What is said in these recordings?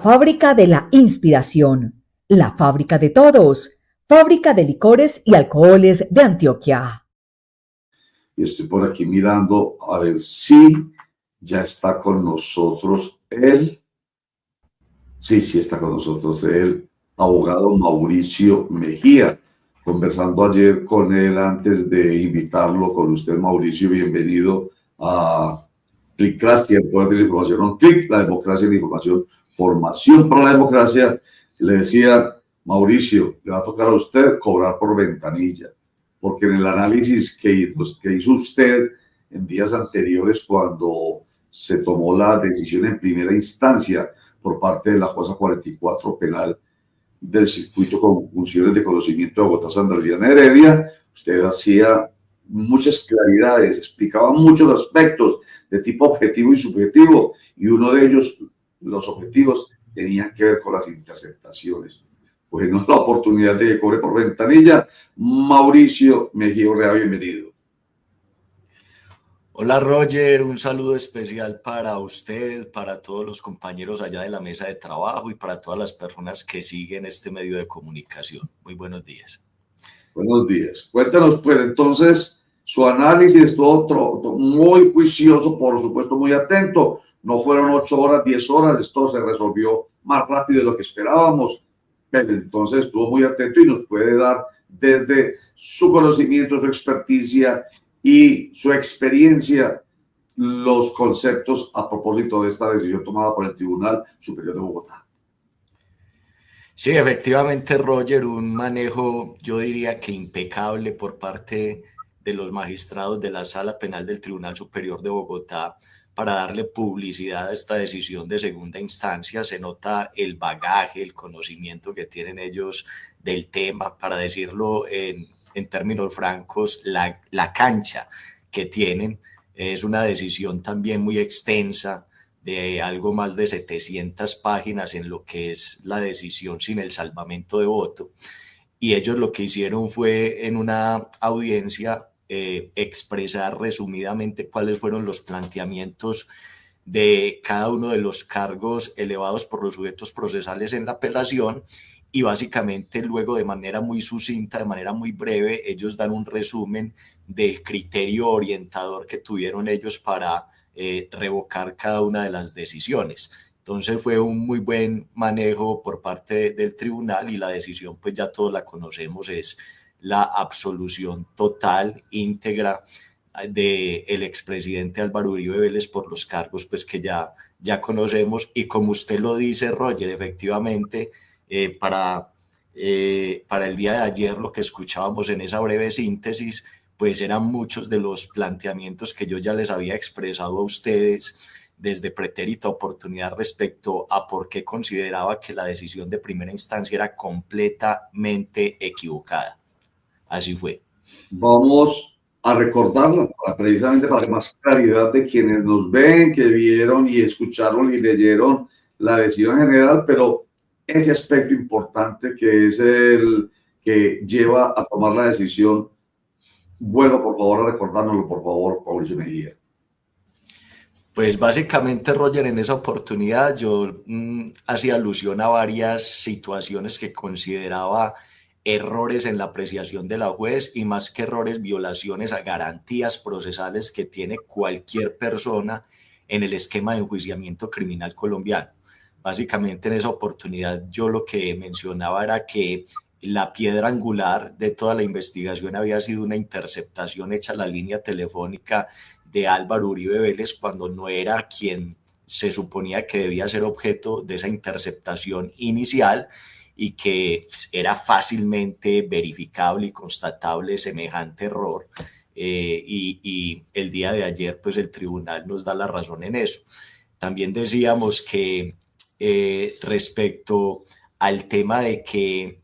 fábrica de la inspiración, la fábrica de todos, fábrica de licores y alcoholes de Antioquia. Y estoy por aquí mirando a ver si ya está con nosotros él. Sí está con nosotros el abogado Mauricio Mejía. Conversando ayer con él antes de invitarlo con usted, Mauricio, bienvenido a Clickracia, el poder de la información, no clic, la democracia y la información, formación para la democracia. Le decía, Mauricio, le va a tocar a usted cobrar por ventanilla, porque en el análisis que hizo usted en días anteriores, cuando se tomó la decisión en primera instancia por parte de la jueza 44 penal del circuito con funciones de conocimiento de Bogotá, Sandra Liliana Heredia, usted hacía muchas claridades, explicaba muchos aspectos de tipo objetivo y subjetivo, y uno de ellos, los objetivos, tenían que ver con las interceptaciones. Pues no es la oportunidad de que cobre por ventanilla. Mauricio Mejía Urrea, bienvenido. Hola Roger, un saludo especial para usted, para todos los compañeros allá de la mesa de trabajo y para todas las personas que siguen este medio de comunicación. Muy buenos días. Buenos días. Cuéntanos, pues, entonces, su análisis, todo muy juicioso, por supuesto, muy atento. No fueron 8 horas, 10 horas, esto se resolvió más rápido de lo que esperábamos. Pero entonces estuvo muy atento y nos puede dar desde su conocimiento, su experticia y su experiencia los conceptos a propósito de esta decisión tomada por el Tribunal Superior de Bogotá. Sí, efectivamente, Roger, un manejo, yo diría que impecable por parte de los magistrados de la Sala Penal del Tribunal Superior de Bogotá para darle publicidad a esta decisión de segunda instancia. Se nota el bagaje, el conocimiento que tienen ellos del tema, para decirlo en términos francos, la cancha que tienen. Es una decisión también muy extensa, de algo más de 700 páginas en lo que es la decisión sin el salvamento de voto. Y ellos lo que hicieron fue, en una audiencia, expresar resumidamente cuáles fueron los planteamientos de cada uno de los cargos elevados por los sujetos procesales en la apelación, y básicamente luego, de manera muy sucinta, de manera muy breve, ellos dan un resumen del criterio orientador que tuvieron ellos para revocar cada una de las decisiones. Entonces fue un muy buen manejo por parte del tribunal, y la decisión, pues ya todos la conocemos, es la absolución total, íntegra, del expresidente Álvaro Uribe Vélez por los cargos pues que ya conocemos. Y como usted lo dice, Roger, efectivamente, para el día de ayer, lo que escuchábamos en esa breve síntesis, pues eran muchos de los planteamientos que yo ya les había expresado a ustedes desde pretérita oportunidad respecto a por qué consideraba que la decisión de primera instancia era completamente equivocada. Así fue. Vamos a recordarla precisamente para más claridad de quienes nos ven, que vieron y escucharon y leyeron la decisión general, pero ese aspecto importante que es el que lleva a tomar la decisión. Bueno, por favor, a recordárnoslo, por favor, Mauricio Mejía. Pues básicamente, Roger, en esa oportunidad yo hacía alusión a varias situaciones que consideraba errores en la apreciación de la juez, y más que errores, violaciones a garantías procesales que tiene cualquier persona en el esquema de enjuiciamiento criminal colombiano. Básicamente, en esa oportunidad yo lo que mencionaba era que la piedra angular de toda la investigación había sido una interceptación hecha a la línea telefónica de Álvaro Uribe Vélez, cuando no era quien se suponía que debía ser objeto de esa interceptación inicial, y que era fácilmente verificable y constatable semejante error. Y el día de ayer, pues el tribunal nos da la razón en eso. También decíamos que respecto al tema de que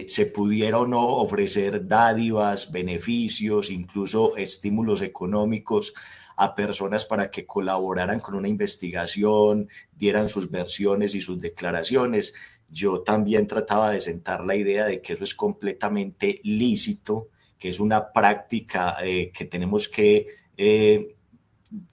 se pudiera o no ofrecer dádivas, beneficios, incluso estímulos económicos a personas para que colaboraran con una investigación, dieran sus versiones y sus declaraciones, yo también trataba de sentar la idea de que eso es completamente lícito, que es una práctica que tenemos que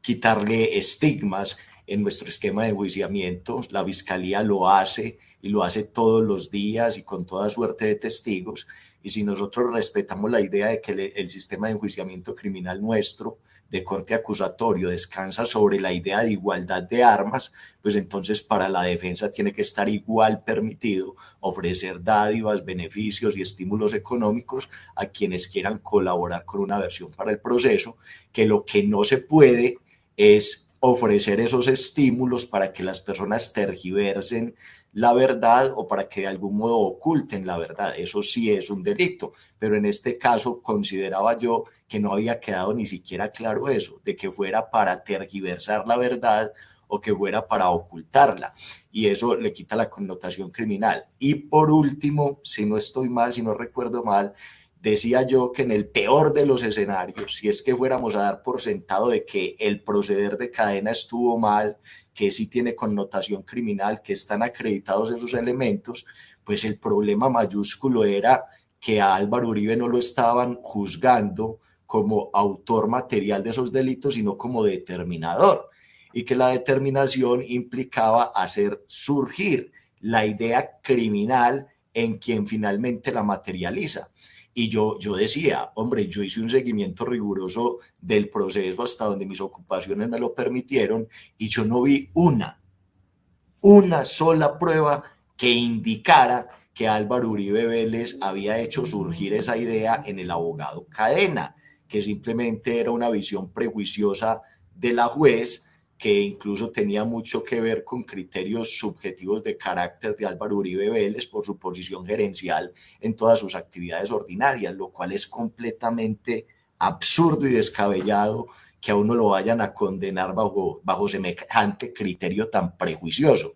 quitarle estigmas en nuestro esquema de enjuiciamiento. La Fiscalía lo hace y lo hace todos los días y con toda suerte de testigos. Y si nosotros respetamos la idea de que el sistema de enjuiciamiento criminal nuestro, de corte acusatorio, descansa sobre la idea de igualdad de armas, pues entonces para la defensa tiene que estar igual permitido ofrecer dádivas, beneficios y estímulos económicos a quienes quieran colaborar con una versión para el proceso, que lo que no se puede es ofrecer esos estímulos para que las personas tergiversen la verdad o para que de algún modo oculten la verdad. Eso sí es un delito, pero en este caso consideraba yo que no había quedado ni siquiera claro eso, de que fuera para tergiversar la verdad o que fuera para ocultarla, y eso le quita la connotación criminal. Y por último, si no estoy mal, si no recuerdo mal, decía yo que en el peor de los escenarios, si es que fuéramos a dar por sentado de que el proceder de Cadena estuvo mal, que sí tiene connotación criminal, que están acreditados esos elementos, pues el problema mayúsculo era que a Álvaro Uribe no lo estaban juzgando como autor material de esos delitos, sino como determinador, y que la determinación implicaba hacer surgir la idea criminal en quien finalmente la materializa. Y yo decía, hombre, yo hice un seguimiento riguroso del proceso hasta donde mis ocupaciones me lo permitieron y yo no vi una sola prueba que indicara que Álvaro Uribe Vélez había hecho surgir esa idea en el abogado Cadena, que simplemente era una visión prejuiciosa de la juez, que incluso tenía mucho que ver con criterios subjetivos de carácter de Álvaro Uribe Vélez por su posición gerencial en todas sus actividades ordinarias, lo cual es completamente absurdo y descabellado que a uno lo vayan a condenar bajo semejante criterio tan prejuicioso.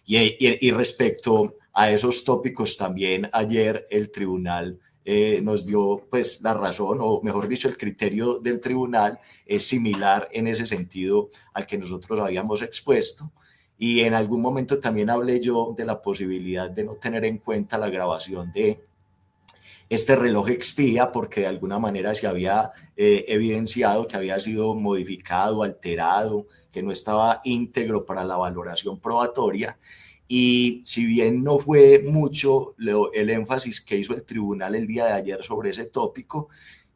Y respecto a esos tópicos también ayer el tribunal nos dio pues la razón, o mejor dicho, el criterio del tribunal es similar en ese sentido al que nosotros habíamos expuesto. Y en algún momento también hablé yo de la posibilidad de no tener en cuenta la grabación de este reloj expía, porque de alguna manera se había evidenciado que había sido modificado, alterado, que no estaba íntegro para la valoración probatoria. Y si bien no fue mucho el énfasis que hizo el tribunal el día de ayer sobre ese tópico,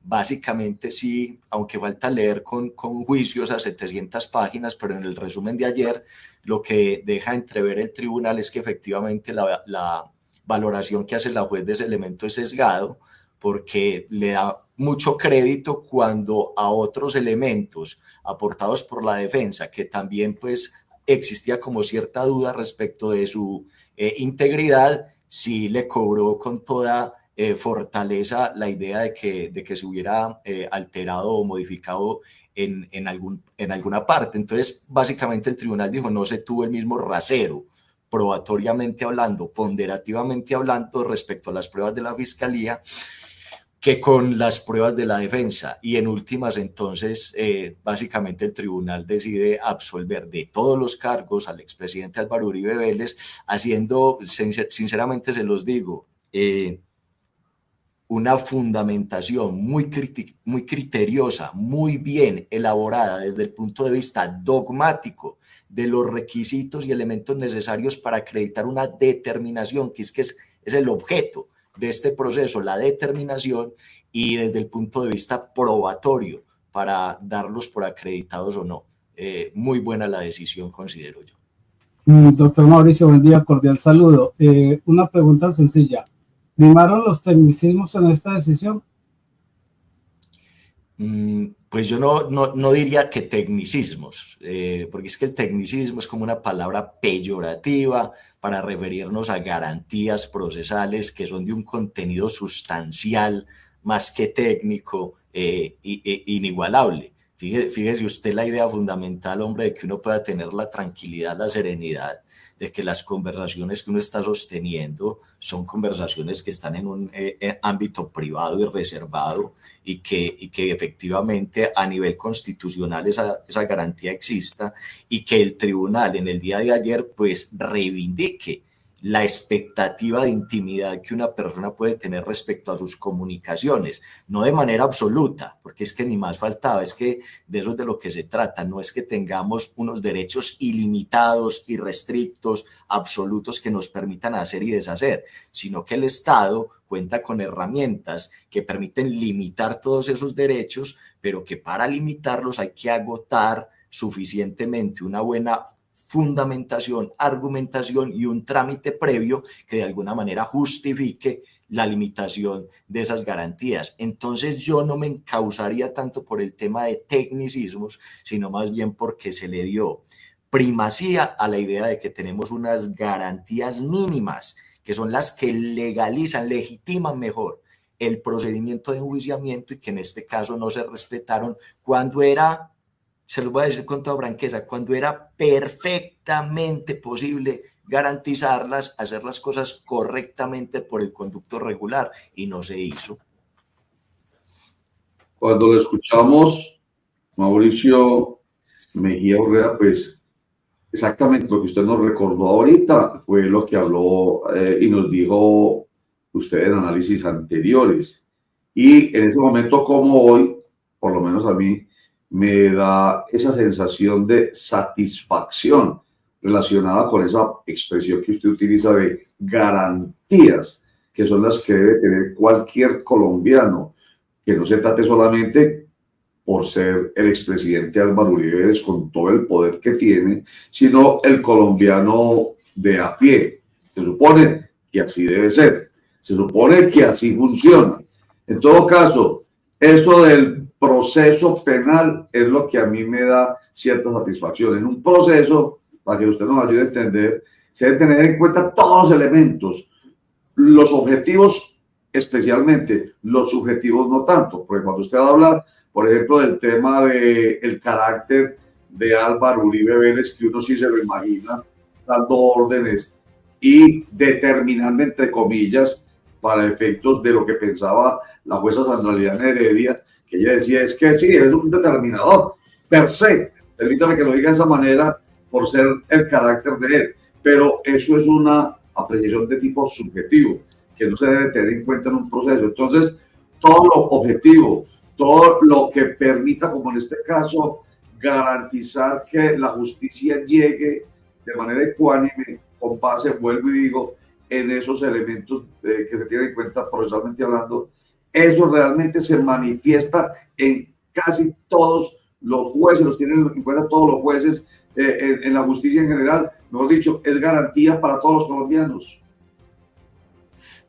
básicamente sí, aunque falta leer con juicios a 700 páginas, pero en el resumen de ayer lo que deja entrever el tribunal es que efectivamente la valoración que hace la juez de ese elemento es sesgado, porque le da mucho crédito cuando a otros elementos aportados por la defensa, que también pues existía como cierta duda respecto de su integridad, sí le cobró con toda fortaleza la idea de que se hubiera alterado o modificado en alguna parte. Entonces, básicamente el tribunal dijo, no se tuvo el mismo rasero, probatoriamente hablando, ponderativamente hablando, respecto a las pruebas de la Fiscalía, que con las pruebas de la defensa. Y en últimas, entonces, básicamente el tribunal decide absolver de todos los cargos al expresidente Álvaro Uribe Vélez, haciendo, sinceramente se los digo, una fundamentación muy criteriosa, muy bien elaborada desde el punto de vista dogmático de los requisitos y elementos necesarios para acreditar una determinación, que es el objeto de este proceso, la determinación, y desde el punto de vista probatorio para darlos por acreditados o no. Muy buena la decisión, considero yo. Doctor Mauricio, buen día, cordial saludo. Una pregunta sencilla. ¿Primaron los tecnicismos en esta decisión? Pues yo no diría que tecnicismos, porque es que el tecnicismo es como una palabra peyorativa para referirnos a garantías procesales que son de un contenido sustancial más que técnico, inigualable. Fíjese usted la idea fundamental, hombre, de que uno pueda tener la tranquilidad, la serenidad, de que las conversaciones que uno está sosteniendo son conversaciones que están en un ámbito privado y reservado, y que efectivamente a nivel constitucional esa garantía exista, y que el tribunal en el día de ayer pues reivindique la expectativa de intimidad que una persona puede tener respecto a sus comunicaciones, no de manera absoluta, porque es que ni más faltaba, es que de eso es de lo que se trata, no es que tengamos unos derechos ilimitados, irrestrictos, absolutos que nos permitan hacer y deshacer, sino que el Estado cuenta con herramientas que permiten limitar todos esos derechos, pero que para limitarlos hay que agotar suficientemente una buena fundamentación, argumentación y un trámite previo que de alguna manera justifique la limitación de esas garantías. Entonces yo no me encausaría tanto por el tema de tecnicismos, sino más bien porque se le dio primacía a la idea de que tenemos unas garantías mínimas, que son las que legalizan, legitiman mejor el procedimiento de enjuiciamiento y que en este caso no se respetaron cuando era, se lo voy a decir con toda franqueza, cuando era perfectamente posible garantizarlas, hacer las cosas correctamente por el conducto regular, y no se hizo. Cuando lo escuchamos, Mauricio Mejía Urrea, pues exactamente lo que usted nos recordó ahorita fue lo que habló y nos dijo usted en análisis anteriores. Y en ese momento como hoy, por lo menos a mí, me da esa sensación de satisfacción relacionada con esa expresión que usted utiliza de garantías, que son las que debe tener cualquier colombiano, que no se trate solamente por ser el expresidente Álvaro Uribe Vélez con todo el poder que tiene, sino el colombiano de a pie. Se supone que así debe ser, se supone que así funciona. En todo caso, eso del proceso penal es lo que a mí me da cierta satisfacción. En un proceso, para que usted nos ayude a entender, se deben tener en cuenta todos los elementos, los objetivos especialmente, los subjetivos no tanto, porque cuando usted habla, por ejemplo, del tema del carácter de Álvaro Uribe Vélez, que uno sí se lo imagina dando órdenes y determinando, entre comillas, para efectos de lo que pensaba la jueza Sandra Liliana Heredia, que ella decía, es que sí, es un determinador per se, permítame que lo diga de esa manera, por ser el carácter de él, pero eso es una apreciación de tipo subjetivo, que no se debe tener en cuenta en un proceso. Entonces, todo lo objetivo, todo lo que permita, como en este caso, garantizar que la justicia llegue de manera ecuánime, con base, vuelvo y digo, en esos elementos que se tienen en cuenta procesalmente hablando, eso realmente se manifiesta en casi todos los jueces, los tienen en cuenta todos los jueces en la justicia en general, mejor dicho, es garantía para todos los colombianos.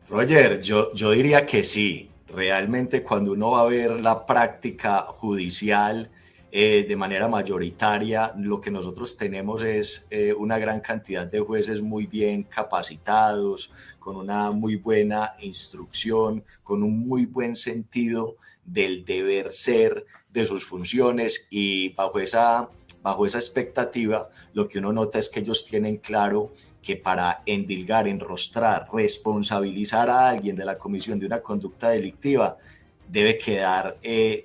Roger, yo diría que sí. Realmente cuando uno va a ver la práctica judicial de manera mayoritaria, lo que nosotros tenemos es una gran cantidad de jueces muy bien capacitados, con una muy buena instrucción, con un muy buen sentido del deber ser de sus funciones, y bajo esa expectativa, lo que uno nota es que ellos tienen claro que para endilgar, enrostrar, responsabilizar a alguien de la comisión de una conducta delictiva, debe quedar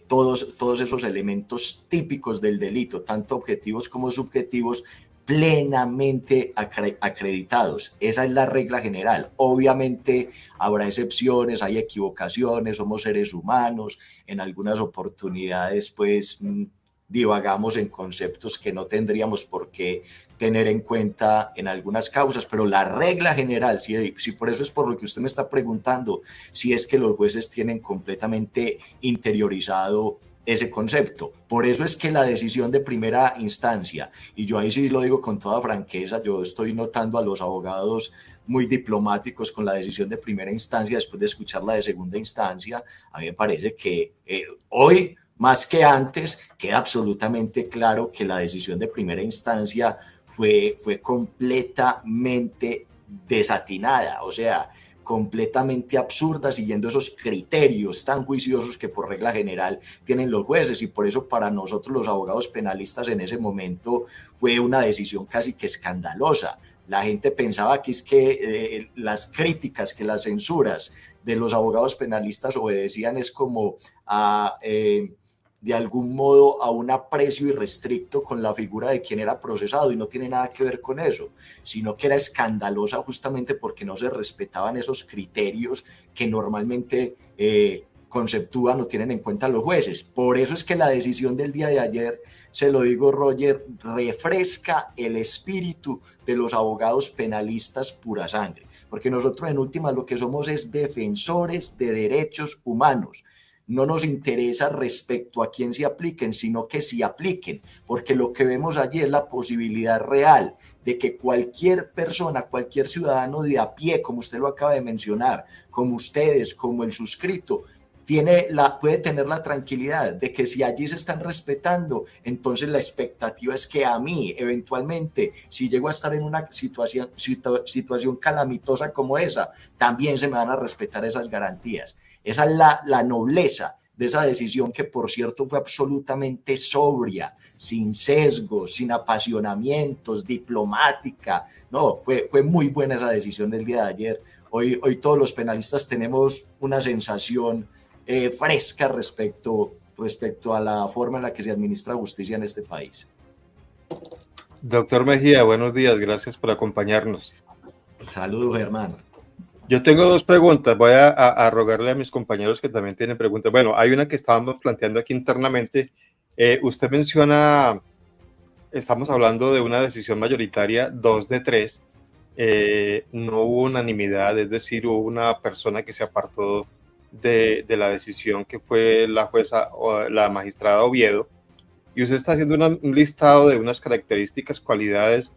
todos esos elementos típicos del delito, tanto objetivos como subjetivos, plenamente acreditados. Esa es la regla general. Obviamente habrá excepciones, hay equivocaciones, somos seres humanos, en algunas oportunidades pues divagamos en conceptos que no tendríamos por qué tener en cuenta en algunas causas, pero la regla general, si por eso es por lo que usted me está preguntando, si es que los jueces tienen completamente interiorizado ese concepto. Por eso es que la decisión de primera instancia, y yo ahí sí lo digo con toda franqueza, yo estoy notando a los abogados muy diplomáticos con la decisión de primera instancia después de escuchar la de segunda instancia. A mí me parece que hoy, más que antes, queda absolutamente claro que la decisión de primera instancia fue completamente desatinada, o sea, completamente absurda, siguiendo esos criterios tan juiciosos que por regla general tienen los jueces, y por eso para nosotros los abogados penalistas en ese momento fue una decisión casi que escandalosa. La gente pensaba que es que las críticas, que las censuras de los abogados penalistas obedecían es como a de algún modo a un aprecio irrestricto con la figura de quien era procesado, y no tiene nada que ver con eso, sino que era escandalosa justamente porque no se respetaban esos criterios que normalmente conceptúan o tienen en cuenta los jueces. Por eso es que la decisión del día de ayer, se lo digo, Roger, refresca el espíritu de los abogados penalistas pura sangre, porque nosotros en últimas lo que somos es defensores de derechos humanos. No nos interesa respecto a quién se apliquen, sino que se apliquen, porque lo que vemos allí es la posibilidad real de que cualquier persona, cualquier ciudadano de a pie, como usted lo acaba de mencionar, como ustedes, como el suscrito, puede tener la tranquilidad de que si allí se están respetando, entonces la expectativa es que a mí, eventualmente, si llego a estar en una situación calamitosa como esa, también se me van a respetar esas garantías. Esa es la nobleza de esa decisión, que por cierto fue absolutamente sobria, sin sesgos, sin apasionamientos, diplomática. No, fue muy buena esa decisión del día de ayer. Hoy todos los penalistas tenemos una sensación fresca respecto a la forma en la que se administra justicia en este país. Doctor Mejía, buenos días, gracias por acompañarnos. Saludos, Germán. Yo tengo dos preguntas, voy a rogarle a mis compañeros que también tienen preguntas. Bueno, hay una que estábamos planteando aquí internamente. Usted menciona, estamos hablando de una decisión mayoritaria, 2 de 3. No hubo unanimidad, es decir, hubo una persona que se apartó de la decisión, que fue la jueza o la magistrada Oviedo, y usted está haciendo un listado de unas características, cualidades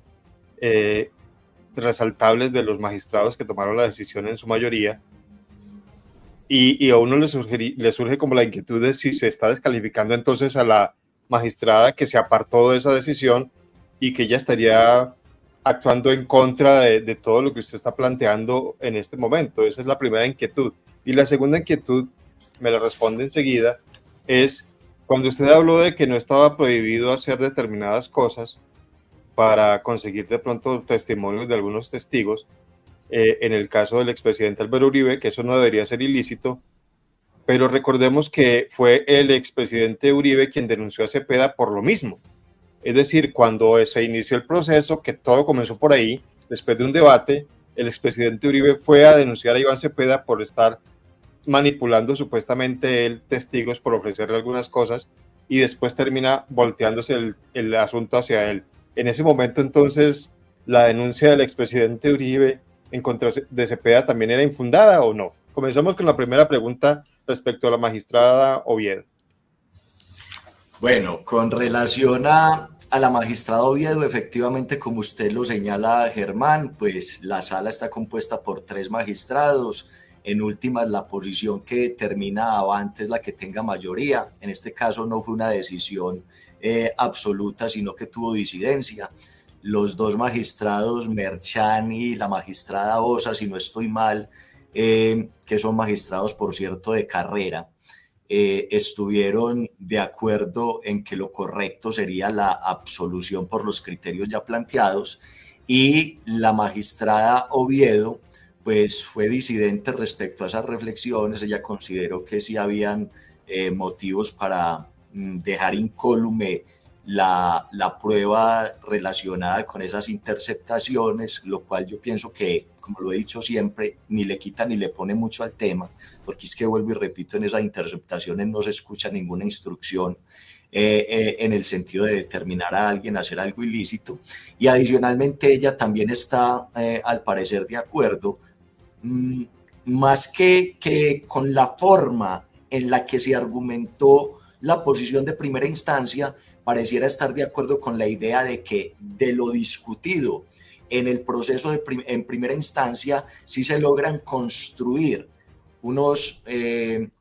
resaltables de los magistrados que tomaron la decisión en su mayoría, y a uno le surge como la inquietud de si se está descalificando entonces a la magistrada que se apartó de esa decisión y que ella estaría actuando en contra de todo lo que usted está planteando en este momento. Esa es la primera inquietud. Y la segunda inquietud, me la responde enseguida, es cuando usted habló de que no estaba prohibido hacer determinadas cosas para conseguir de pronto testimonios de algunos testigos, en el caso del expresidente Álvaro Uribe, que eso no debería ser ilícito, pero recordemos que fue el expresidente Uribe quien denunció a Cepeda por lo mismo. Es decir, cuando se inició el proceso, que todo comenzó por ahí, después de un debate, el expresidente Uribe fue a denunciar a Iván Cepeda por estar manipulando supuestamente él testigos, por ofrecerle algunas cosas, y después termina volteándose el asunto hacia él. En ese momento, entonces, ¿la denuncia del expresidente Uribe en contra de Cepeda también era infundada o no? Comenzamos con la primera pregunta respecto a la magistrada Oviedo. Bueno, con relación a la magistrada Oviedo, efectivamente, como usted lo señala, Germán, pues la sala está compuesta por 3 magistrados. En últimas, la posición que determina avante es la que tenga mayoría. En este caso no fue una decisión absoluta, sino que tuvo disidencia. Los 2 magistrados, Merchan y la magistrada Osa, si no estoy mal, que son magistrados, por cierto, de carrera, estuvieron de acuerdo en que lo correcto sería la absolución por los criterios ya planteados, y la magistrada Oviedo pues fue disidente respecto a esas reflexiones. Ella consideró que sí habían motivos para dejar incólume la prueba relacionada con esas interceptaciones, lo cual yo pienso que, como lo he dicho siempre, ni le quita ni le pone mucho al tema, porque es que, vuelvo y repito, en esas interceptaciones no se escucha ninguna instrucción en el sentido de determinar a alguien a hacer algo ilícito. Y adicionalmente ella también está, al parecer, de acuerdo, más que con la forma en la que se argumentó la posición de primera instancia, pareciera estar de acuerdo con la idea de que de lo discutido en el proceso en primera instancia sí se logran construir unos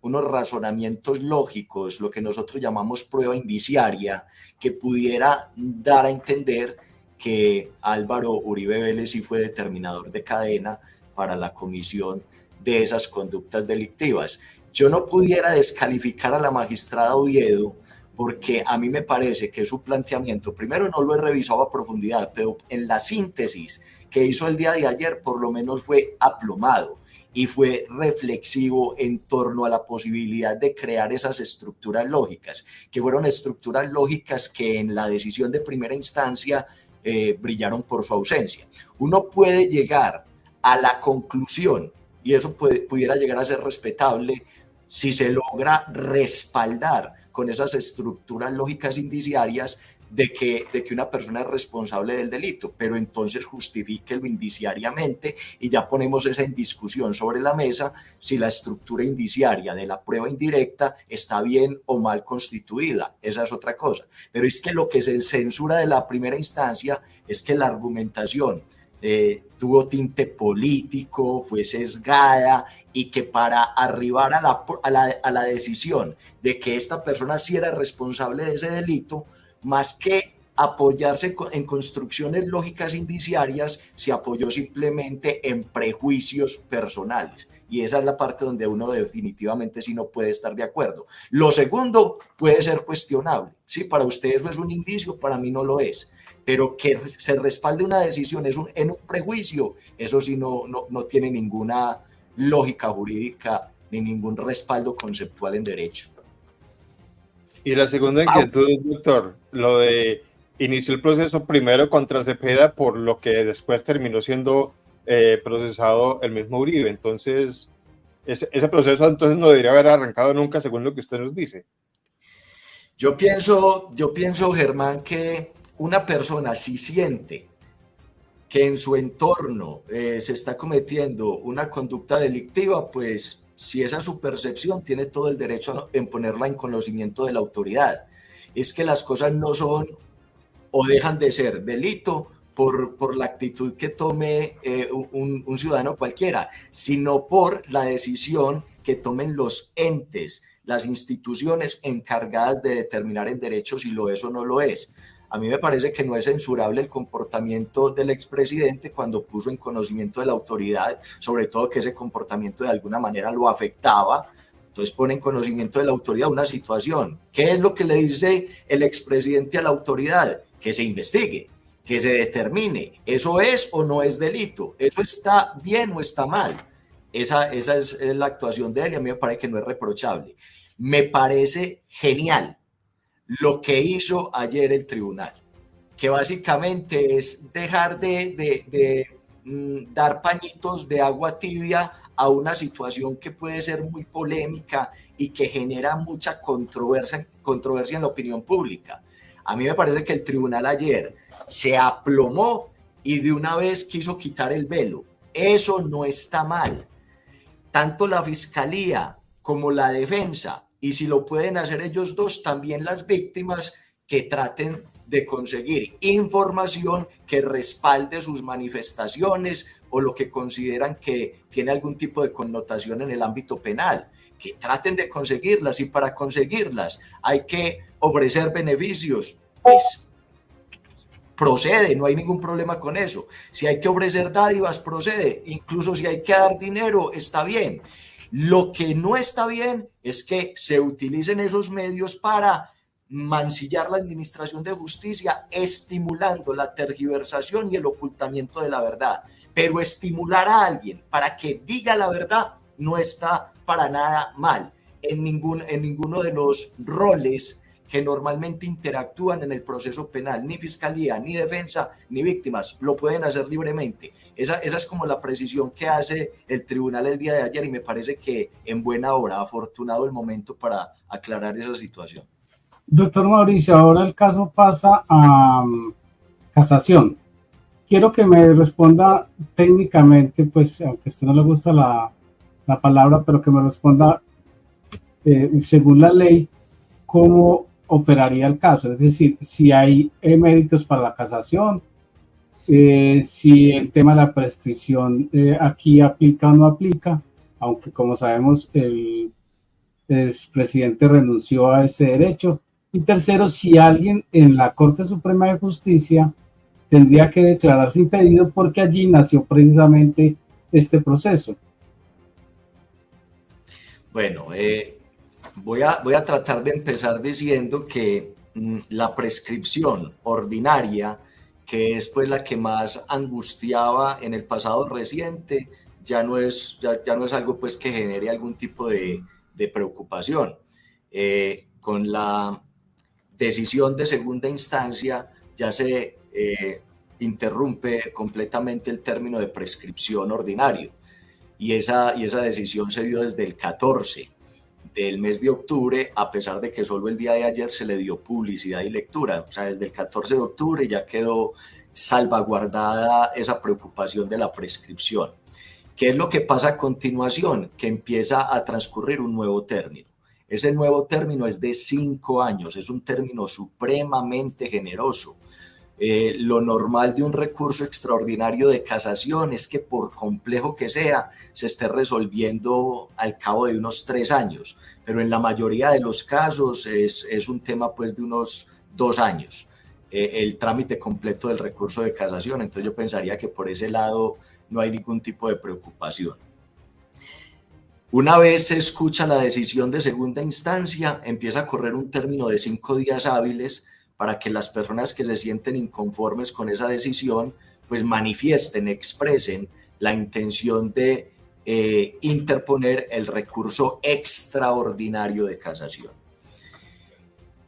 razonamientos lógicos, lo que nosotros llamamos prueba indiciaria, que pudiera dar a entender que Álvaro Uribe Vélez sí fue determinador de cadena para la comisión de esas conductas delictivas. Yo no pudiera descalificar a la magistrada Oviedo, porque a mí me parece que su planteamiento, primero, no lo he revisado a profundidad, pero en la síntesis que hizo el día de ayer por lo menos fue aplomado y fue reflexivo en torno a la posibilidad de crear esas estructuras lógicas, que fueron estructuras lógicas que en la decisión de primera instancia brillaron por su ausencia. Uno puede llegar a la conclusión, y eso pudiera llegar a ser respetable, si se logra respaldar con esas estructuras lógicas indiciarias de que una persona es responsable del delito, pero entonces justifíquelo indiciariamente y ya ponemos esa en discusión sobre la mesa si la estructura indiciaria de la prueba indirecta está bien o mal constituida. Esa es otra cosa. Pero es que lo que se censura de la primera instancia es que la argumentación tuvo tinte político, fue sesgada y que para arribar a la decisión de que esta persona sí era responsable de ese delito, más que apoyarse en construcciones lógicas indiciarias, se apoyó simplemente en prejuicios personales. Y esa es la parte donde uno definitivamente sí no puede estar de acuerdo. Lo segundo puede ser cuestionable. Sí, para usted eso es un indicio, para mí no lo es. Pero que se respalde una decisión en un prejuicio, eso sí no tiene ninguna lógica jurídica ni ningún respaldo conceptual en derecho. Y la segunda inquietud, doctor, lo de inició el proceso primero contra Cepeda, por lo que después terminó siendo procesado el mismo Uribe. Entonces, ese proceso entonces no debería haber arrancado nunca, según lo que usted nos dice. Yo pienso, Germán, que una persona si siente que en su entorno se está cometiendo una conducta delictiva, pues si esa es su percepción, tiene todo el derecho en ponerla en conocimiento de la autoridad. Es que las cosas no son o dejan de ser delito por la actitud que tome un ciudadano cualquiera, sino por la decisión que tomen los entes, las instituciones encargadas de determinar en derecho si lo es o no lo es. A mí me parece que no es censurable el comportamiento del expresidente cuando puso en conocimiento de la autoridad, sobre todo que ese comportamiento de alguna manera lo afectaba. Entonces pone en conocimiento de la autoridad una situación. ¿Qué es lo que le dice el expresidente a la autoridad? Que se investigue, que se determine. ¿Eso es o no es delito? ¿Eso está bien o está mal? Esa es la actuación de él y a mí me parece que no es reprochable. Me parece genial lo que hizo ayer el tribunal, que básicamente es dejar de dar pañitos de agua tibia a una situación que puede ser muy polémica y que genera mucha controversia en la opinión pública. A mí me parece que el tribunal ayer se aplomó y de una vez quiso quitar el velo. Eso no está mal. Tanto la fiscalía como la defensa, y si lo pueden hacer ellos dos, también las víctimas, que traten de conseguir información que respalde sus manifestaciones o lo que consideran que tiene algún tipo de connotación en el ámbito penal, que traten de conseguirlas, y para conseguirlas hay que ofrecer beneficios, pues procede, no hay ningún problema con eso. Si hay que ofrecer dádivas, procede, incluso si hay que dar dinero, está bien. Lo que no está bien es que se utilicen esos medios para mancillar la administración de justicia, estimulando la tergiversación y el ocultamiento de la verdad. Pero estimular a alguien para que diga la verdad no está para nada mal en ninguno de los roles que normalmente interactúan en el proceso penal. Ni fiscalía, ni defensa, ni víctimas lo pueden hacer libremente. Esa es como la precisión que hace el tribunal el día de ayer, y me parece que en buena hora, afortunado el momento para aclarar esa situación. Doctor Mauricio, ahora el caso pasa a casación. Quiero que me responda técnicamente, pues aunque a usted no le gusta la palabra, pero que me responda según la ley, cómo operaría el caso. Es decir, si hay méritos para la casación, si el tema de la prescripción aquí aplica o no aplica, aunque como sabemos el expresidente renunció a ese derecho. Y tercero, si alguien en la Corte Suprema de Justicia tendría que declararse impedido porque allí nació precisamente este proceso. Bueno, voy a tratar de empezar diciendo que la prescripción ordinaria que es pues la que más angustiaba en el pasado reciente, ya no es algo pues que genere algún tipo de preocupación. Con la decisión de segunda instancia ya se interrumpe completamente el término de prescripción ordinario, y esa decisión se dio desde el 14 del mes de octubre, a pesar de que solo el día de ayer se le dio publicidad y lectura. O sea, desde el 14 de octubre ya quedó salvaguardada esa preocupación de la prescripción. ¿Qué es lo que pasa a continuación? Que empieza a transcurrir un nuevo término. Ese nuevo término es de 5 años, es un término supremamente generoso. Lo normal de un recurso extraordinario de casación es que, por complejo que sea, se esté resolviendo al cabo de unos 3 años, pero en la mayoría de los casos es un tema pues de unos 2 años, el trámite completo del recurso de casación. Entonces yo pensaría que por ese lado no hay ningún tipo de preocupación. Una vez se escucha la decisión de segunda instancia, empieza a correr un término de 5 días hábiles para que las personas que se sienten inconformes con esa decisión pues manifiesten, expresen la intención de interponer el recurso extraordinario de casación.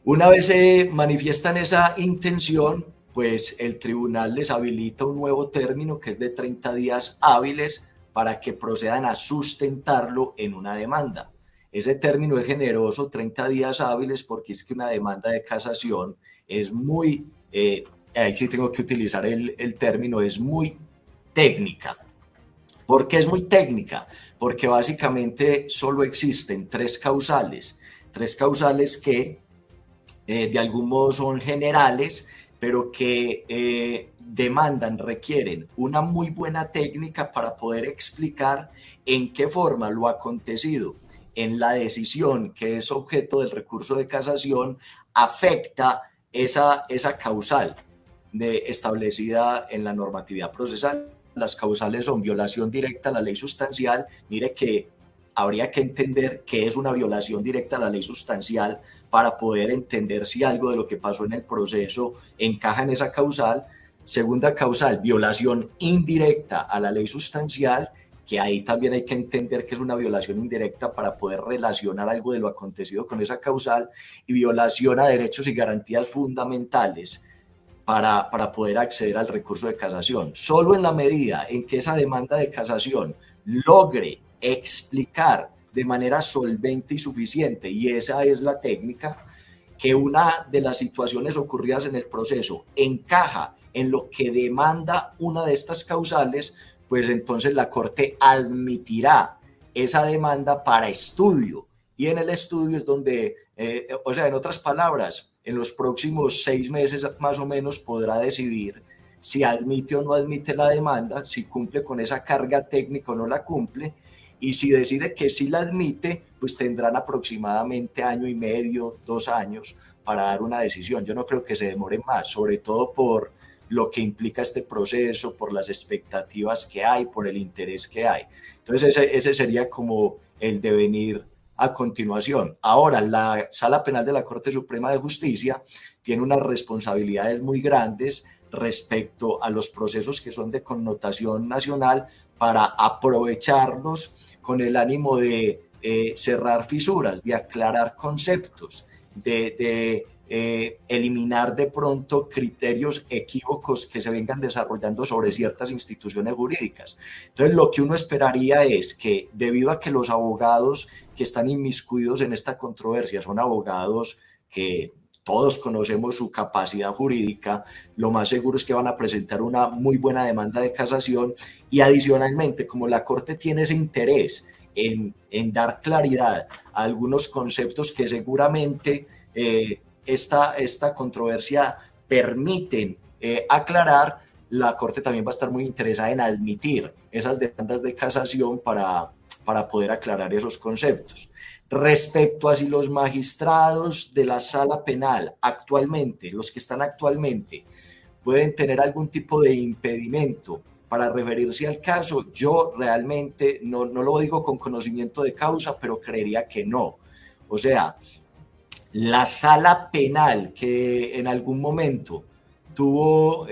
Una vez se manifiestan esa intención, pues el tribunal les habilita un nuevo término que es de 30 días hábiles para que procedan a sustentarlo en una demanda. Ese término es generoso, 30 días hábiles, porque es que una demanda de casación es muy, ahí sí tengo que utilizar el término, es muy técnica. ¿Por qué es muy técnica? Porque básicamente solo existen 3 causales que de algún modo son generales, pero que requieren una muy buena técnica para poder explicar en qué forma lo acontecido en la decisión que es objeto del recurso de casación afecta esa causal establecida en la normatividad procesal. Las causales son violación directa a la ley sustancial. Mire que habría que entender qué es una violación directa a la ley sustancial para poder entender si algo de lo que pasó en el proceso encaja en esa causal. Segunda causal, violación indirecta a la ley sustancial, que ahí también hay que entender que es una violación indirecta para poder relacionar algo de lo acontecido con esa causal. Y violación a derechos y garantías fundamentales para poder acceder al recurso de casación. Solo en la medida en que esa demanda de casación logre explicar de manera solvente y suficiente, y esa es la técnica, que una de las situaciones ocurridas en el proceso encaja en lo que demanda una de estas causales, pues entonces la Corte admitirá esa demanda para estudio. Y en el estudio es donde, o sea, en otras palabras, en los próximos 6 meses más o menos podrá decidir si admite o no admite la demanda, si cumple con esa carga técnica o no la cumple. Y si decide que sí la admite, pues tendrán aproximadamente 1 año y medio, 2 años para dar una decisión. Yo no creo que se demore más, sobre todo por lo que implica este proceso, por las expectativas que hay, por el interés que hay. Entonces ese sería como el devenir a continuación. Ahora, la Sala Penal de la Corte Suprema de Justicia tiene unas responsabilidades muy grandes respecto a los procesos que son de connotación nacional para aprovecharlos con el ánimo de cerrar fisuras, de aclarar conceptos, de eliminar de pronto criterios equívocos que se vengan desarrollando sobre ciertas instituciones jurídicas. Entonces, lo que uno esperaría es que, debido a que los abogados que están inmiscuidos en esta controversia son abogados que todos conocemos su capacidad jurídica, lo más seguro es que van a presentar una muy buena demanda de casación, y adicionalmente, como la Corte tiene ese interés en dar claridad a algunos conceptos que seguramente esta controversia permiten aclarar, la Corte también va a estar muy interesada en admitir esas demandas de casación para poder aclarar esos conceptos. Respecto a si los magistrados de la Sala Penal actualmente, los que están actualmente, pueden tener algún tipo de impedimento para referirse al caso, yo realmente no lo digo con conocimiento de causa, pero creería que no. O sea, la Sala Penal que en algún momento tuvo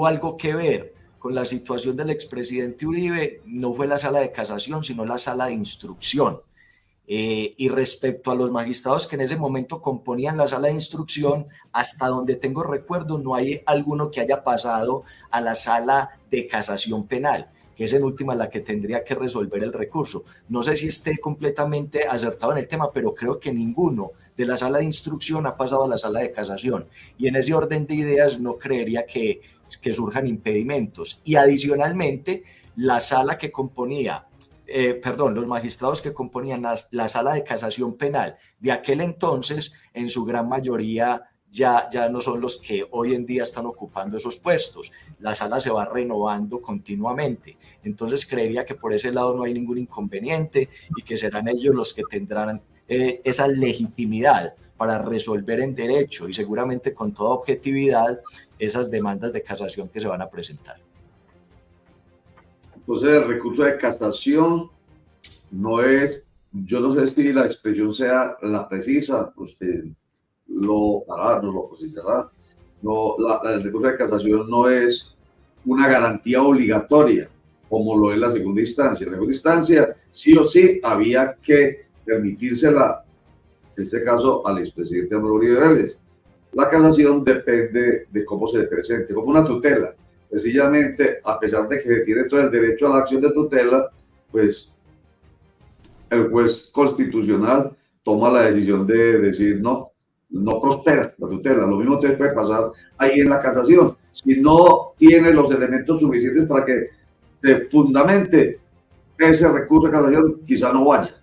algo que ver con la situación del expresidente Uribe, no fue la sala de casación, sino la sala de instrucción. Y respecto a los magistrados que en ese momento componían la sala de instrucción, hasta donde tengo recuerdo, no hay alguno que haya pasado a la sala de casación penal, que es en última la que tendría que resolver el recurso. No sé si esté completamente acertado en el tema, pero creo que ninguno de la sala de instrucción ha pasado a la sala de casación. Y en ese orden de ideas no creería que surjan impedimentos. Y adicionalmente, la sala que componía, los magistrados que componían la sala de casación penal de aquel entonces, en su gran mayoría ya no son los que hoy en día están ocupando esos puestos. La sala se va renovando continuamente. Entonces creería que por ese lado no hay ningún inconveniente y que serán ellos los que tendrán esa legitimidad para resolver en derecho y seguramente con toda objetividad esas demandas de casación que se van a presentar. Entonces, el recurso de casación no es, yo no sé si la expresión sea la precisa, usted lo hará, no lo considerará. No, el recurso de casación no es una garantía obligatoria, como lo es la segunda instancia. En la segunda instancia, sí o sí, había que permitírsela, en este caso, al expresidente Álvaro Uribe Vélez. La casación depende de cómo se le presente, como una tutela. Sencillamente, a pesar de que tiene todo el derecho a la acción de tutela, pues el juez constitucional toma la decisión de decir no prospera la tutela. Lo mismo te puede pasar ahí en la casación. Si no tiene los elementos suficientes para que se fundamente ese recurso de casación, quizá no vaya.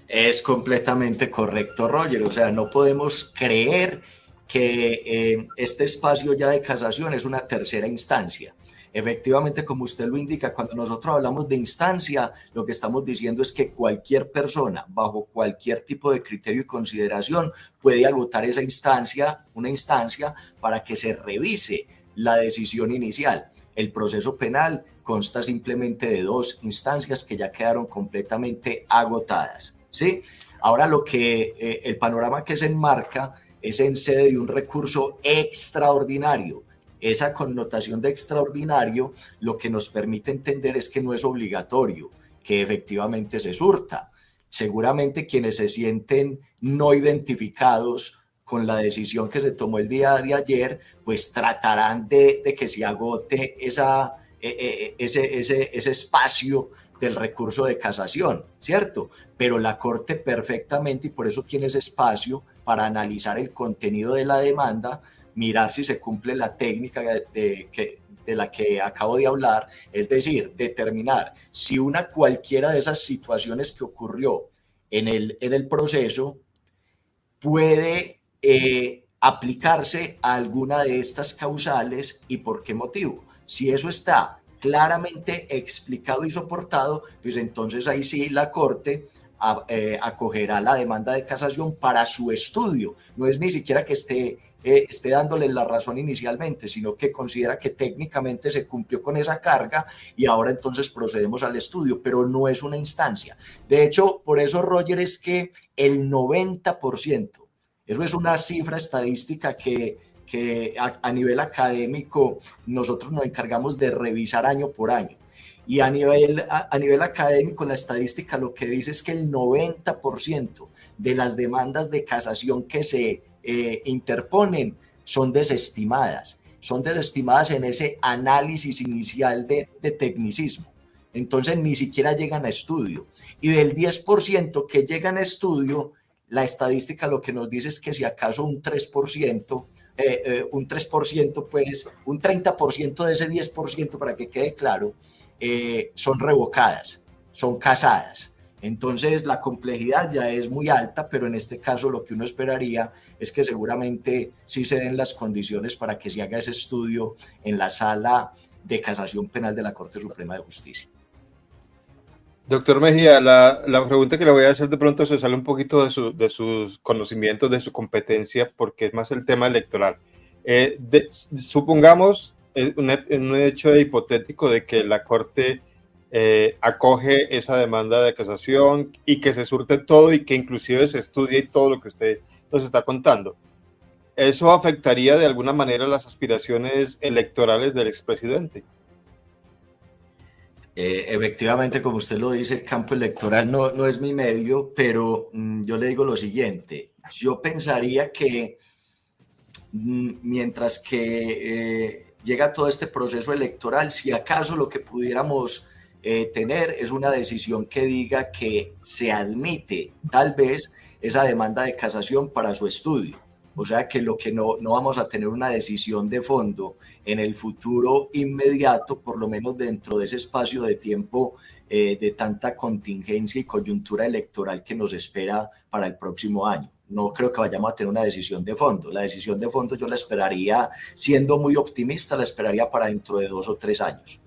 Es completamente correcto, Roger. O sea, no podemos creer que este espacio ya de casación es una tercera instancia. Efectivamente, como usted lo indica, cuando nosotros hablamos de instancia, lo que estamos diciendo es que cualquier persona, bajo cualquier tipo de criterio y consideración, puede agotar esa instancia, una instancia, para que se revise la decisión inicial. El proceso penal consta simplemente de 2 instancias que ya quedaron completamente agotadas, ¿sí? Ahora el panorama que se enmarca es en sede de un recurso extraordinario. Esa connotación de extraordinario lo que nos permite entender es que no es obligatorio, que efectivamente se surta. Seguramente quienes se sienten no identificados con la decisión que se tomó el día de ayer, pues tratarán de que se agote ese espacio del recurso de casación, ¿cierto? Pero la Corte perfectamente, y por eso tiene ese espacio para analizar el contenido de la demanda, mirar si se cumple la técnica de la que acabo de hablar, es decir, determinar si cualquiera de esas situaciones que ocurrió en el proceso puede aplicarse a alguna de estas causales y por qué motivo. Si eso está claramente explicado y soportado, pues entonces ahí sí la Corte acogerá la demanda de casación para su estudio. No es ni siquiera que esté dándole la razón inicialmente, sino que considera que técnicamente se cumplió con esa carga y ahora entonces procedemos al estudio, pero no es una instancia. De hecho, por eso, Roger, es que el 90%, eso es una cifra estadística que a nivel académico nosotros nos encargamos de revisar año por año. Y a nivel académico, la estadística lo que dice es que el 90% de las demandas de casación que se interponen son desestimadas en ese análisis inicial de tecnicismo. Entonces ni siquiera llegan a estudio. Y del 10% que llegan a estudio, la estadística lo que nos dice es que si acaso un 3%, pues un 30% de ese 10%, para que quede claro, son revocadas, son casadas. Entonces la complejidad ya es muy alta, pero en este caso lo que uno esperaría es que seguramente sí se den las condiciones para que se haga ese estudio en la sala de casación penal de la Corte Suprema de Justicia. Doctor Mejía, la pregunta que le voy a hacer de pronto se sale un poquito de sus conocimientos, de su competencia, porque es más el tema electoral. Supongamos un hecho hipotético de que la Corte acoge esa demanda de casación y que se surte todo y que inclusive se estudie todo lo que usted nos está contando. ¿eso afectaría de alguna manera las aspiraciones electorales del expresidente? Efectivamente, como usted lo dice, el campo electoral no es mi medio, pero yo le digo lo siguiente, yo pensaría que mientras que llega todo este proceso electoral, si acaso lo que pudiéramos tener es una decisión que diga que se admite tal vez esa demanda de casación para su estudio. O sea que lo que no vamos a tener una decisión de fondo en el futuro inmediato, por lo menos dentro de ese espacio de tiempo de tanta contingencia y coyuntura electoral que nos espera para el próximo año. No creo que vayamos a tener una decisión de fondo. La decisión de fondo yo la esperaría, siendo muy optimista, la esperaría para dentro de 2 o 3 años.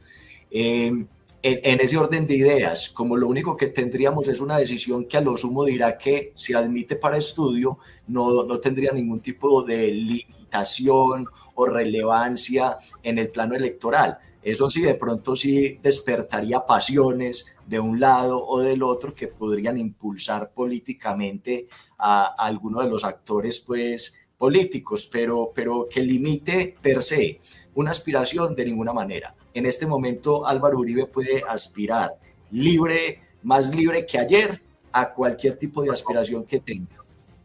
En ese orden de ideas, como lo único que tendríamos es una decisión que a lo sumo dirá que se admite para estudio, no tendría ningún tipo de limitación o relevancia en el plano electoral. Eso sí, de pronto sí despertaría pasiones de un lado o del otro que podrían impulsar políticamente a alguno de los actores pues, políticos, pero que limite per se una aspiración de ninguna manera. En este momento Álvaro Uribe puede aspirar libre, más libre que ayer, a cualquier tipo de aspiración que tenga.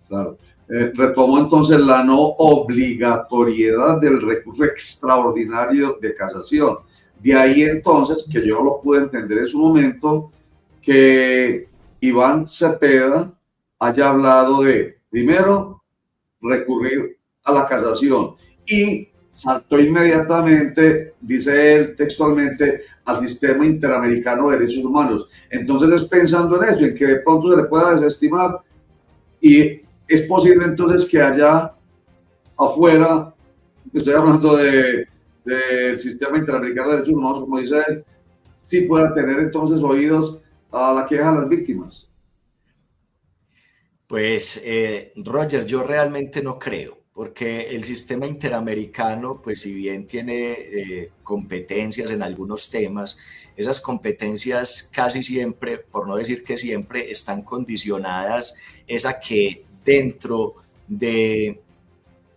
Claro. Retomo entonces la no obligatoriedad del recurso extraordinario de casación. De ahí entonces, que yo no lo pude entender en su momento, que Iván Cepeda haya hablado de, primero, recurrir a la casación y saltó inmediatamente, dice él textualmente, al sistema interamericano de derechos humanos. Entonces es pensando en eso, en que de pronto se le pueda desestimar y es posible entonces que haya afuera, estoy hablando del sistema interamericano de derechos humanos, como dice él, sí pueda tener entonces oídos a la queja de las víctimas. Pues, Roger, yo realmente no creo, porque el sistema interamericano, pues si bien tiene competencias en algunos temas, esas competencias casi siempre, por no decir que siempre, están condicionadas es a que dentro de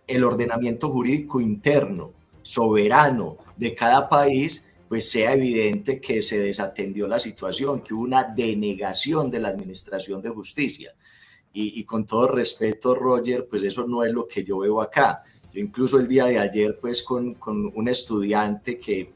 el ordenamiento jurídico interno, soberano de cada país, pues sea evidente que se desatendió la situación, que hubo una denegación de la administración de justicia. Y con todo respeto, Roger, pues eso no es lo que yo veo acá. Yo incluso el día de ayer, pues con un estudiante que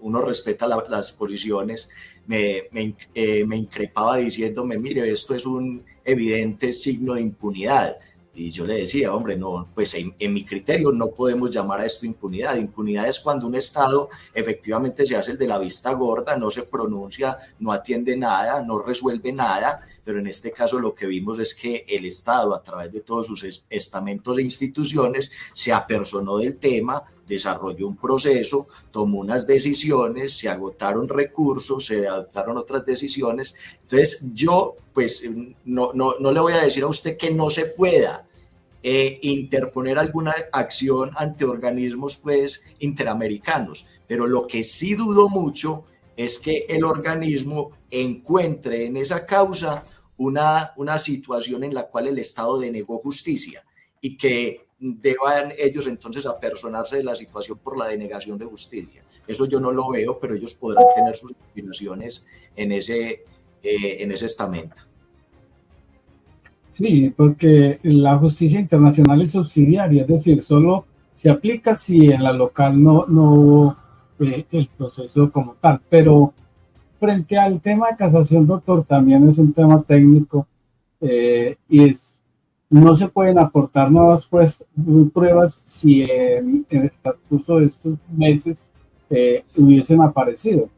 uno respeta las posiciones, me increpaba diciéndome, mire, esto es un evidente signo de impunidad. Y yo le decía, hombre, no, pues en mi criterio no podemos llamar a esto impunidad. Impunidad es cuando un Estado efectivamente se hace el de la vista gorda, no se pronuncia, no atiende nada, no resuelve nada, pero en este caso lo que vimos es que el Estado, a través de todos sus estamentos e instituciones, se apersonó del tema, desarrolló un proceso, tomó unas decisiones, se agotaron recursos, se adoptaron otras decisiones. Entonces yo pues no le voy a decir a usted que no se pueda interponer alguna acción ante organismos pues interamericanos, pero lo que sí dudo mucho es que el organismo encuentre en esa causa una situación en la cual el Estado denegó justicia y que deban ellos entonces apersonarse de la situación por la denegación de justicia. Eso yo no lo veo, pero ellos podrán tener sus inspiraciones en ese estamento. Sí, porque la justicia internacional es subsidiaria, es decir, solo se aplica si en la local no hubo el proceso como tal. Pero frente al tema de casación, doctor, también es un tema técnico y no se pueden aportar nuevas pruebas si en el transcurso de estos meses hubiesen aparecido.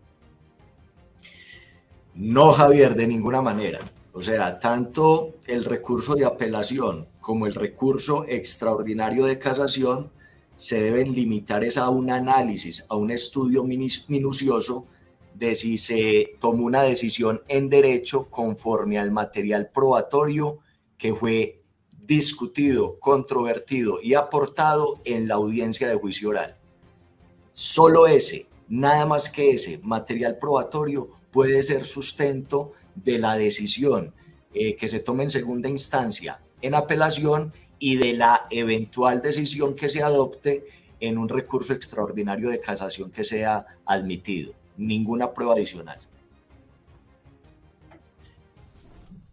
No, Javier, de ninguna manera. O sea, tanto el recurso de apelación como el recurso extraordinario de casación se deben limitar a un análisis, a un estudio minucioso de si se tomó una decisión en derecho conforme al material probatorio que fue discutido, controvertido y aportado en la audiencia de juicio oral. Solo ese, nada más que ese material probatorio puede ser sustento de la decisión que se tome en segunda instancia en apelación y de la eventual decisión que se adopte en un recurso extraordinario de casación que sea admitido. Ninguna prueba adicional.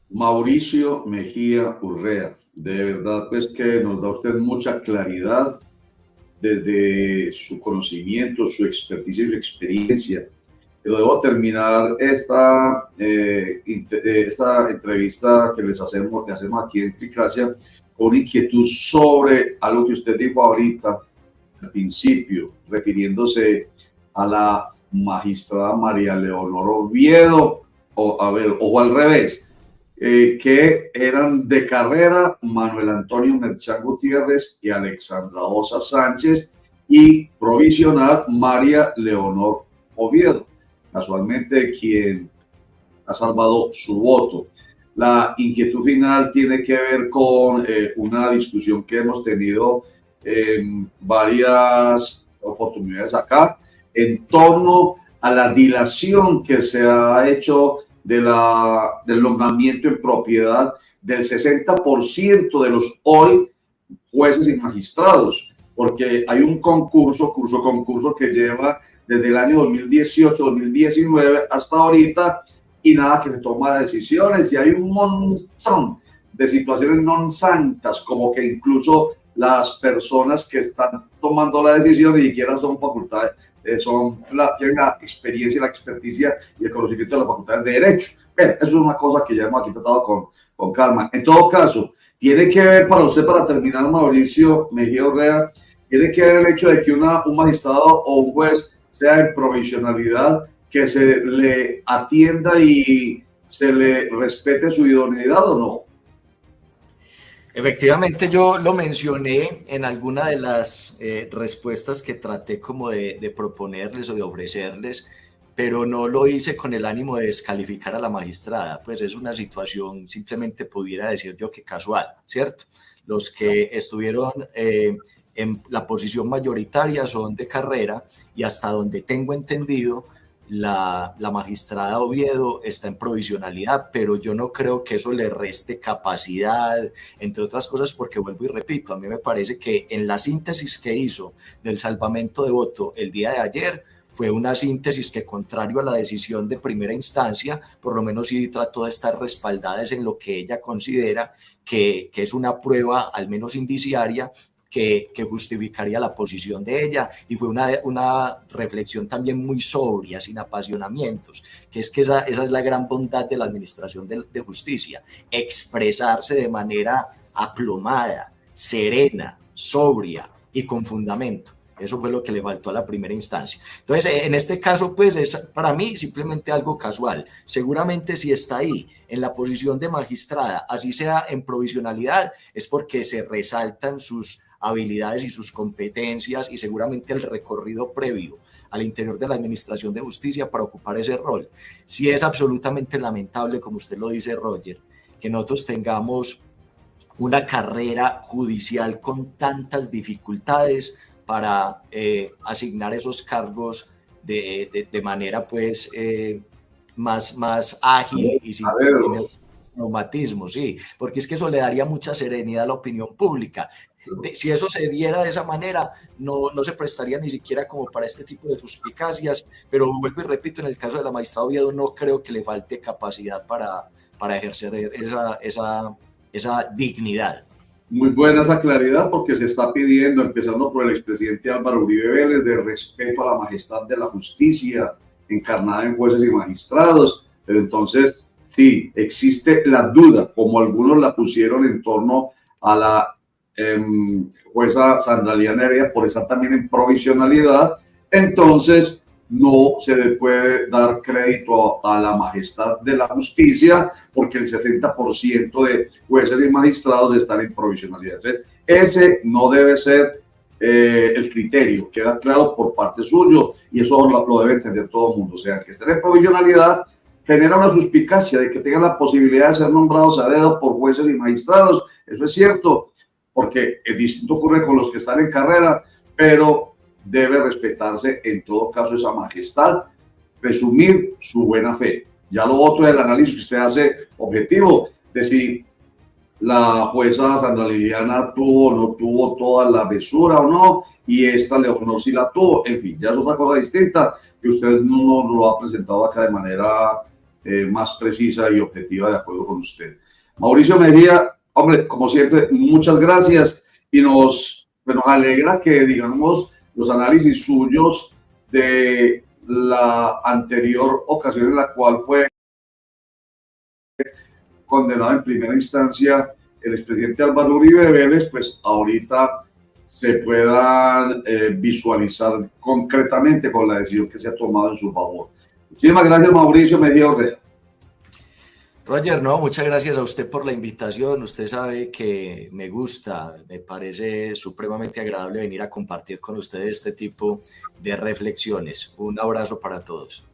Mauricio Mejía Urrea, de verdad pues que nos da usted mucha claridad desde su conocimiento, su experticia y su experiencia. Pero debo terminar esta entrevista que hacemos aquí en Tricracia con una inquietud sobre algo que usted dijo ahorita al principio, refiriéndose a la magistrada María Leonor Oviedo, o al revés, que eran de carrera Manuel Antonio Merchán Gutiérrez y Alexandra Osa Sánchez, y provisional María Leonor Oviedo, casualmente quien ha salvado su voto. La inquietud final tiene que ver con una discusión que hemos tenido en varias oportunidades acá en torno a la dilación que se ha hecho del nombramiento en propiedad del 60% de los hoy jueces y magistrados, porque hay un concurso que lleva desde el año 2018-2019 hasta ahorita, y nada que se toma decisiones, y hay un montón de situaciones non santas, como que incluso las personas que están tomando la decisión ni siquiera son facultades, tienen la experiencia, la experticia y el conocimiento de las facultades de Derecho. Pero eso es una cosa que ya hemos aquí tratado con calma. En todo caso, tiene que ver para usted, para terminar, Mauricio Mejía Urrea, tiene que ver el hecho de que un magistrado o un juez sea en provisionalidad, que se le atienda y se le respete su idoneidad, ¿o no? Efectivamente, yo lo mencioné en alguna de las respuestas que traté como de proponerles o de ofrecerles, pero no lo hice con el ánimo de descalificar a la magistrada, pues es una situación, simplemente pudiera decir yo que casual, ¿cierto? Los que estuvieron en la posición mayoritaria son de carrera, y hasta donde tengo entendido, la magistrada Oviedo está en provisionalidad, pero yo no creo que eso le reste capacidad, entre otras cosas, porque vuelvo y repito, a mí me parece que en la síntesis que hizo del salvamento de voto el día de ayer, fue una síntesis que, contrario a la decisión de primera instancia, por lo menos sí trató de estar respaldada en lo que ella considera que es una prueba, al menos indiciaria, que justificaría la posición de ella, y fue una reflexión también muy sobria, sin apasionamientos, que esa es la gran bondad de la administración de justicia, expresarse de manera aplomada, serena, sobria y con fundamento. Eso fue lo que le faltó a la primera instancia. Entonces, en este caso, pues es para mí simplemente algo casual. Seguramente si está ahí en la posición de magistrada, así sea en provisionalidad, es porque se resaltan sus habilidades y sus competencias, y seguramente el recorrido previo al interior de la administración de justicia para ocupar ese rol. Sí es absolutamente lamentable, como usted lo dice, Roger, que nosotros tengamos una carrera judicial con tantas dificultades para asignar esos cargos de manera pues más ágil y sin traumatismo, sí, porque es que eso le daría mucha serenidad a la opinión pública. Si eso se diera de esa manera, no se prestaría ni siquiera como para este tipo de suspicacias, pero vuelvo y repito, en el caso de la magistrada Oviedo no creo que le falte capacidad para ejercer esa dignidad. Muy buena esa claridad, porque se está pidiendo, empezando por el expresidente Álvaro Uribe Vélez, de respeto a la majestad de la justicia encarnada en jueces y magistrados. Pero entonces, sí, existe la duda, como algunos la pusieron en torno a la jueza Sandra Liana Heredia por estar también en provisionalidad. Entonces no se le puede dar crédito a la majestad de la justicia, porque el 60% de jueces y magistrados están en provisionalidad. Entonces, ese no debe ser el criterio, queda claro por parte suyo, y eso lo debe entender todo el mundo. O sea, que estén en provisionalidad genera una suspicacia de que tengan la posibilidad de ser nombrados a dedo por jueces y magistrados. Eso es cierto, porque el distinto ocurre con los que están en carrera, pero debe respetarse en todo caso esa majestad, presumir su buena fe. Ya lo otro es el análisis que usted hace objetivo, de si la jueza Sandra Liliana tuvo o no tuvo toda la mesura o no, y esta Leonor sí la tuvo. En fin, ya es otra cosa distinta que usted no lo ha presentado acá de manera más precisa y objetiva, de acuerdo con usted. Mauricio Mejía, hombre, como siempre, muchas gracias, y nos alegra que, digamos, los análisis suyos de la anterior ocasión en la cual fue condenado en primera instancia el expresidente Álvaro Uribe Vélez, pues ahorita se puedan visualizar concretamente con la decisión que se ha tomado en su favor. Muchísimas gracias, Mauricio Mejía Orrea. Roger, no, muchas gracias a usted por la invitación. Usted sabe que me gusta, me parece supremamente agradable venir a compartir con ustedes este tipo de reflexiones. Un abrazo para todos.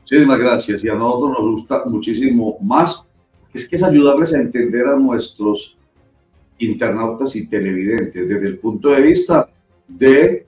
Muchísimas gracias, y a nosotros nos gusta muchísimo más, es que es ayudarles a entender a nuestros internautas y televidentes desde el punto de vista de